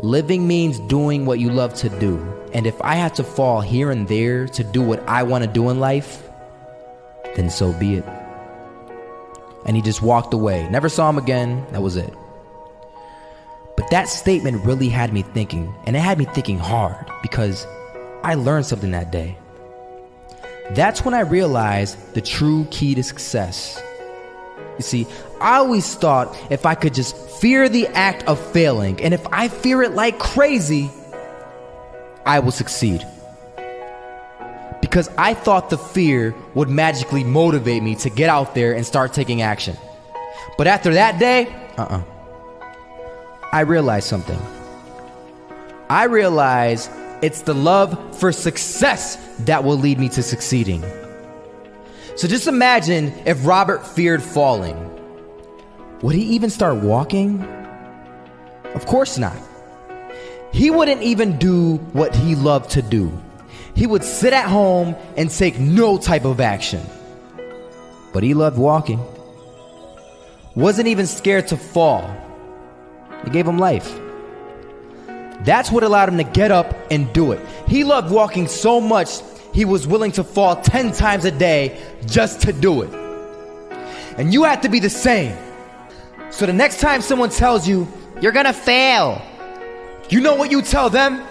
Living means doing what you love to do. And if I had to fall here and there to do what I want to do in life, then so be it. And he just walked away. Never saw him again. That was it. But that statement really had me thinking, and it had me thinking hard, because I learned something that day. That's when I realized the true key to success. You see, I always thought if I could just fear the act of failing, and if I fear it like crazy, I will succeed. Because I thought the fear would magically motivate me to get out there and start taking action. But after that day, I realized something. I realized it's the love for success that will lead me to succeeding. So just imagine if Robert feared falling. Would he even start walking? Of course not. He wouldn't even do what he loved to do. He would sit at home and take no type of action. But he loved walking. Wasn't even scared to fall. It gave him life. That's what allowed him to get up and do it. He loved walking so much, he was willing to fall 10 times a day just to do it. And you have to be the same. So the next time someone tells you, you're gonna fail, you know what you tell them?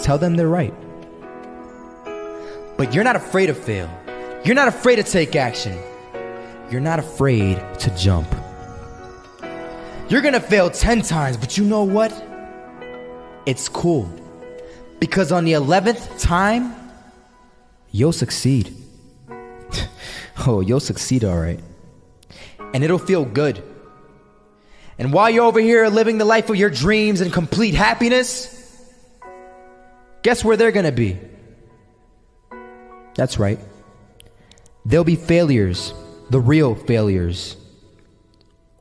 Tell them they're right. But you're not afraid to fail. You're not afraid to take action. You're not afraid to jump. You're gonna fail 10 times, but you know what? It's cool. Because on the 11th time, you'll succeed. Oh, you'll succeed, all right. And it'll feel good. And while you're over here living the life of your dreams and complete happiness, guess where they're gonna be? That's right. They'll be failures, the real failures.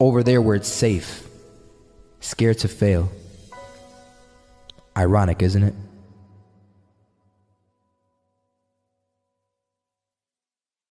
Over there where it's safe, scared to fail. Ironic, isn't it?